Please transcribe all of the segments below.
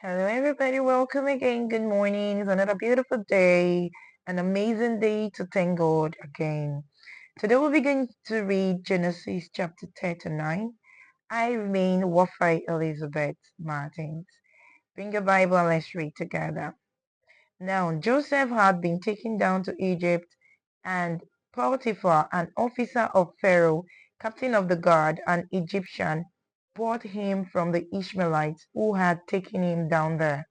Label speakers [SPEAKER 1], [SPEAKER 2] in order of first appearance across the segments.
[SPEAKER 1] Hello, everybody. Welcome again. Good morning. It's another beautiful day, an amazing day to thank God again. Today we'll begin to read Genesis chapter 39. I remain Wafai Elizabeth Martins. Bring your Bible and let's read together. Now, Joseph had been taken down to Egypt, and Potiphar, an officer of Pharaoh, captain of the guard, an Egyptian, bought him from the Ishmaelites who had taken him down there.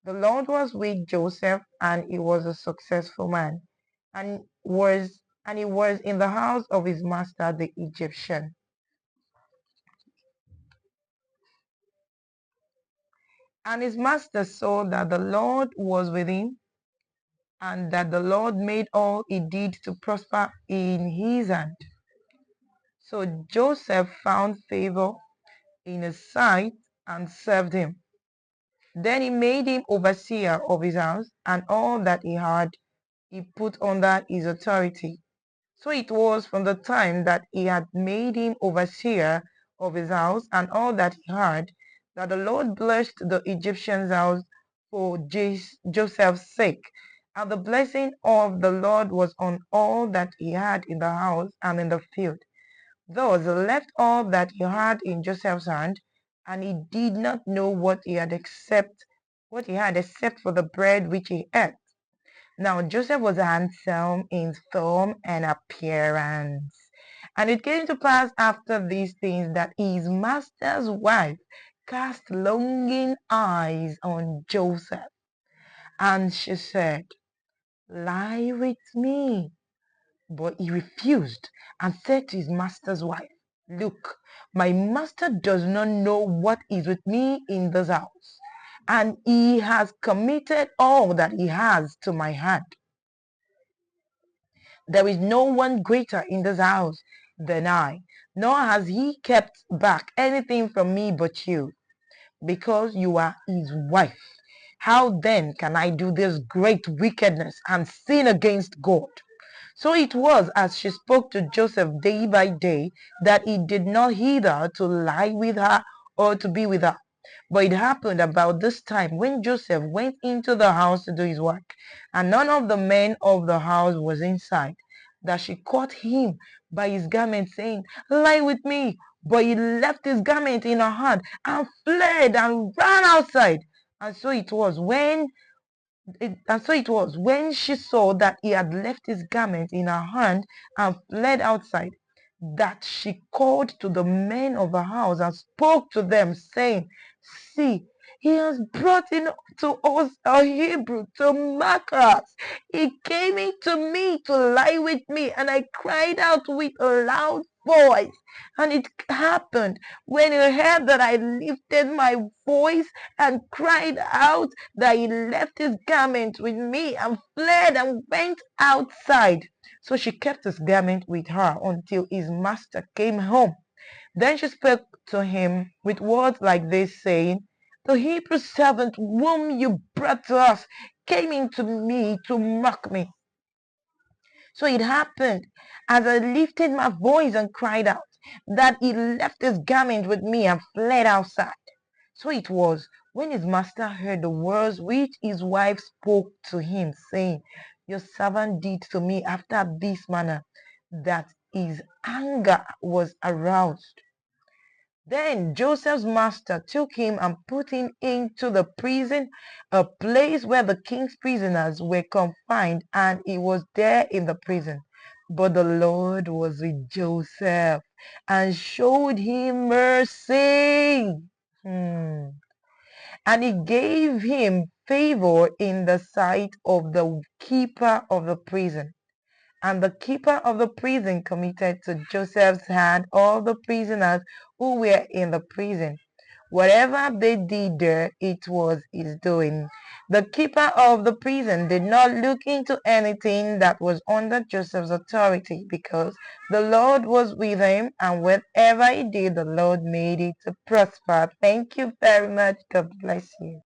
[SPEAKER 1] The Lord was with Joseph, and he was a successful man, and he was in the house of his master the Egyptian. And his master saw that the Lord was with him, and that the Lord made all he did to prosper in his hand. So Joseph found favor in his sight and served him. Then he made him overseer of his house, and all that he had he put under his authority. So it was from the time that he had made him overseer of his house and all that he had, that the Lord blessed the Egyptian's house for Joseph's sake. And the blessing of the Lord was on all that he had in the house and in the field. Thus he left all that he had in Joseph's hand, and he did not know what he had except for the bread which he ate. Now Joseph was handsome in form and appearance. And it came to pass after these things that his master's wife cast longing eyes on Joseph. And she said, "Lie with me." But he refused and said to his master's wife, "Look, my master does not know what is with me in this house, and he has committed all that he has to my hand. There is no one greater in this house than I, nor has he kept back anything from me but you, because you are his wife. How then can I do this great wickedness and sin against God?" So it was as she spoke to Joseph day by day that he did not heed her to lie with her or to be with her. But it happened about this time when Joseph went into the house to do his work, and none of the men of the house was inside, that she caught him by his garment, saying, "Lie with me." But he left his garment in her hand and fled and ran outside. And so it was when she saw that he had left his garment in her hand and fled outside, that she called to the men of the house and spoke to them, saying, "See, he has brought in to us a Hebrew to mock us. He came in to me to lie with me, and I cried out with a loud voice. And it happened when he heard that I lifted my voice and cried out, that he left his garment with me and fled and went outside." So she kept his garment with her until his master came home. Then she spoke to him with words like this, saying, "The Hebrew servant whom you brought to us came in to me to mock me." So it happened, as I lifted my voice and cried out, that he left his garment with me and fled outside. So it was when his master heard the words which his wife spoke to him, saying, "Your servant did to me after this manner," that his anger was aroused. Then Joseph's master took him and put him into the prison, a place where the king's prisoners were confined, and he was there in the prison. But the Lord was with Joseph and showed him mercy. And he gave him favor in the sight of the keeper of the prison. And the keeper of the prison committed to Joseph's hand all the prisoners who were in the prison. Whatever they did there, it was his doing. The keeper of the prison did not look into anything that was under Joseph's authority, because the Lord was with him, and whatever he did, the Lord made it to prosper. Thank you very much. God bless you.